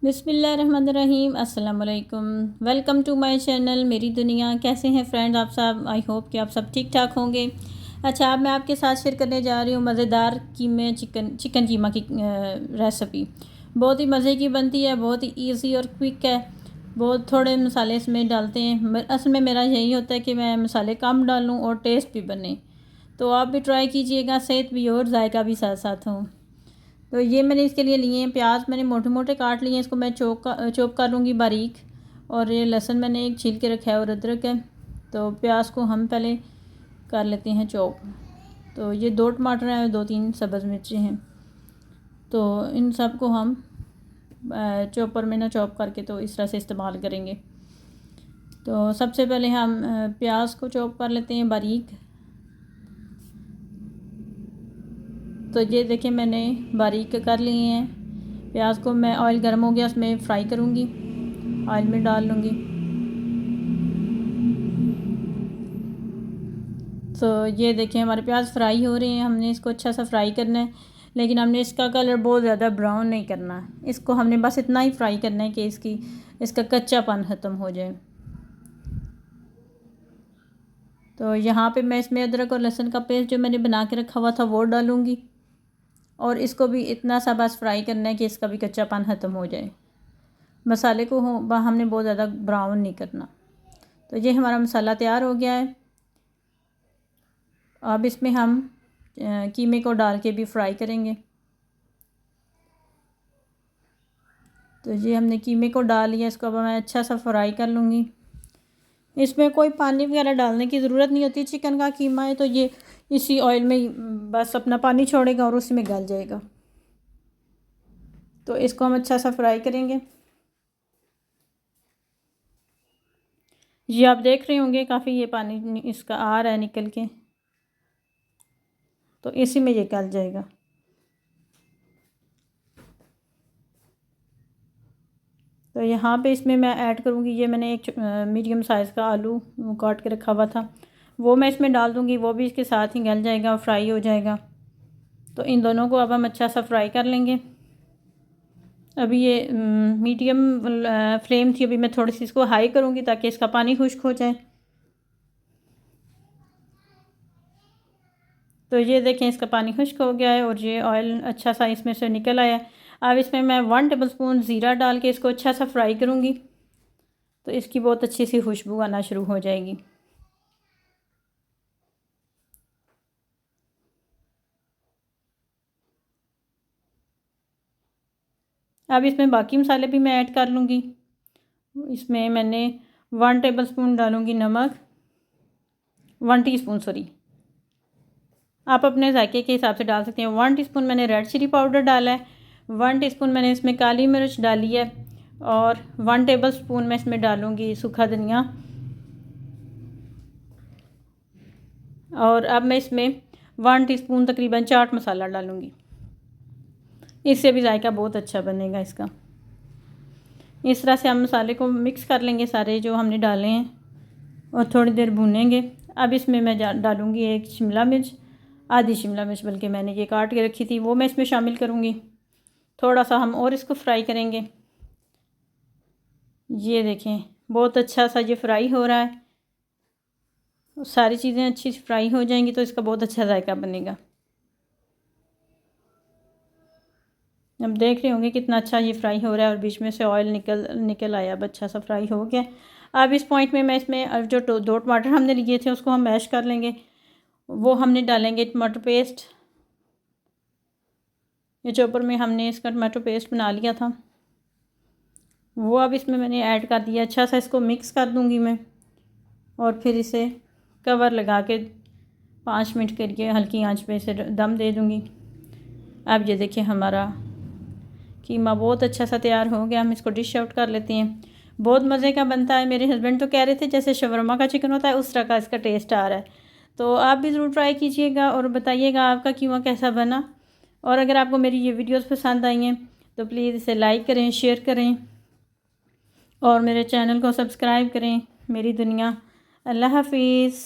बिस्मिल्लाहिर्रहमानिर्रहीम अस्सलाम वालेकुम। वेलकम टू माय चैनल मेरी दुनिया। कैसे हैं फ्रेंड्स आप सब? आई होप कि आप सब ठीक ठाक होंगे। अच्छा, अब मैं आपके साथ शेयर करने जा रही हूँ मज़ेदार कीमे चिकन कीमा की रेसिपी। बहुत ही मज़े की बनती है, बहुत ही ईजी और क्विक है। बहुत थोड़े मसाले इसमें डालते हैं। असल में मेरा यही होता है कि मैं मसाले कम डालूँ और टेस्ट भी बने। तो आप भी ट्राई कीजिएगा, सेहत भी और जायका भी साथ साथ हो। तो ये मैंने इसके लिए लिए हैं प्याज, मैंने मोटे मोटे काट लिए हैं। इसको मैं चॉप कर लूँगी बारीक। और ये लहसुन मैंने एक छील के रखा है और अदरक है। तो प्याज को हम पहले कर लेते हैं चॉप। तो ये 2 टमाटर हैं और 2-3 सब्ज़ मिर्ची हैं। तो इन सब को हम चॉपर में ना चॉप करके तो इस तरह से इस्तेमाल करेंगे। तो सबसे पहले हम प्याज को चॉप कर लेते हैं बारीक। तो ये देखिए मैंने बारीक कर लिए हैं प्याज को। मैं ऑयल गर्म हो गया उसमें फ्राई करूँगी, ऑयल में डाल लूँगी। तो ये देखिए हमारे प्याज फ्राई हो रहे हैं। हमने इसको अच्छा सा फ्राई करना है, लेकिन हमने इसका कलर बहुत ज़्यादा ब्राउन नहीं करना है। इसको हमने बस इतना ही फ्राई करना है कि इसका कच्चापन ख़त्म हो जाए। तो यहाँ पे मैं इसमें अदरक और लहसुन का पेस्ट जो मैंने बना के रखा हुआ था वो डालूँगी। और इसको भी इतना सा बस फ्राई करना है कि इसका भी कच्चापन ख़त्म हो जाए। मसाले को हमने बहुत ज़्यादा ब्राउन नहीं करना। तो ये हमारा मसाला तैयार हो गया है। अब इसमें हम कीमे को डाल के भी फ्राई करेंगे। तो ये हमने कीमे को डाल लिया, इसको अब मैं अच्छा सा फ्राई कर लूँगी। इसमें कोई पानी वगैरह डालने की ज़रूरत नहीं होती। चिकन का कीमा है तो ये इसी ऑयल में ही बस अपना पानी छोड़ेगा और उसी में गल जाएगा। तो इसको हम अच्छा सा फ्राई करेंगे। ये आप देख रहे होंगे काफ़ी ये पानी इसका आ रहा है निकल के। तो इसी में ये गल जाएगा। तो यहाँ पे इसमें मैं ऐड करूँगी, ये मैंने एक मीडियम साइज़ का आलू काट के रखा हुआ था वो मैं इसमें डाल दूँगी। वो भी इसके साथ ही गल जाएगा और फ्राई हो जाएगा। तो इन दोनों को अब हम अच्छा सा फ्राई कर लेंगे। अभी ये मीडियम फ्लेम थी, अभी मैं थोड़ी सी इसको हाई करूँगी ताकि इसका पानी खुश्क हो जाए। तो ये देखें इसका पानी खुश्क हो गया है और ये ऑयल अच्छा सा इसमें से निकल आया है। अब इसमें मैं 1 टेबलस्पून ज़ीरा डाल के इसको अच्छा सा फ्राई करूँगी। तो इसकी बहुत अच्छी सी खुशबू आना शुरू हो जाएगी। अब इसमें बाकी मसाले भी मैं ऐड कर लूँगी। इसमें मैंने 1 टेबलस्पून डालूँगी नमक, 1 टीस्पून सॉरी, आप अपने जायके के हिसाब से डाल सकते हैं। 1 टीस्पून मैंने रेड चिली पाउडर डाला है। 1 टीस्पून मैंने इसमें काली मिर्च डाली है। और 1 टेबलस्पून मैं इसमें डालूँगी सूखा धनिया। और अब मैं इसमें 1 टीस्पून तकरीबन चाट मसाला डालूँगी। इससे भी जायका बहुत अच्छा बनेगा इसका। इस तरह से हम मसाले को मिक्स कर लेंगे सारे जो हमने डाले हैं और थोड़ी देर भूनेंगे। अब इसमें मैं डालूँगी एक शिमला मिर्च, आधी शिमला मिर्च बल्कि मैंने ये काट के रखी थी वो मैं इसमें शामिल करूँगी। थोड़ा सा हम और इसको फ्राई करेंगे। ये देखें बहुत अच्छा सा ये फ्राई हो रहा है। सारी चीज़ें अच्छी फ्राई हो जाएंगी तो इसका बहुत अच्छा जायका बनेगा। अब देख रहे होंगे कितना अच्छा ये फ्राई हो रहा है और बीच में से ऑयल निकल आया। अब अच्छा सा फ्राई हो गया। अब इस पॉइंट में मैं इसमें जो 2 टमाटर हमने लिए थे उसको हम मैश कर लेंगे। वो हमने डालेंगे टमाटर पेस्ट। ये चॉपर में हमने इसका टमाटो पेस्ट बना लिया था वो अब इसमें मैंने ऐड कर दिया। अच्छा सा इसको मिक्स कर दूंगी मैं और फिर इसे कवर लगा के 5 मिनट के लिए हल्की आंच पे इसे दम दे दूंगी। अब ये देखिए हमारा कीमा बहुत अच्छा सा तैयार हो गया। हम इसको डिश आउट कर लेते हैं। बहुत मज़े का बनता है। मेरे हस्बैंड तो कह रहे थे जैसे शवरमा का चिकन होता है उस तरह का इसका टेस्ट आ रहा है। तो आप भी ज़रूर ट्राई कीजिएगा और बताइएगा आपका कीमा कैसा बना। और अगर आपको मेरी ये वीडियोस पसंद आई हैं तो प्लीज़ इसे लाइक करें, शेयर करें और मेरे चैनल को सब्सक्राइब करें। मेरी दुनिया। अल्लाह हाफिज़।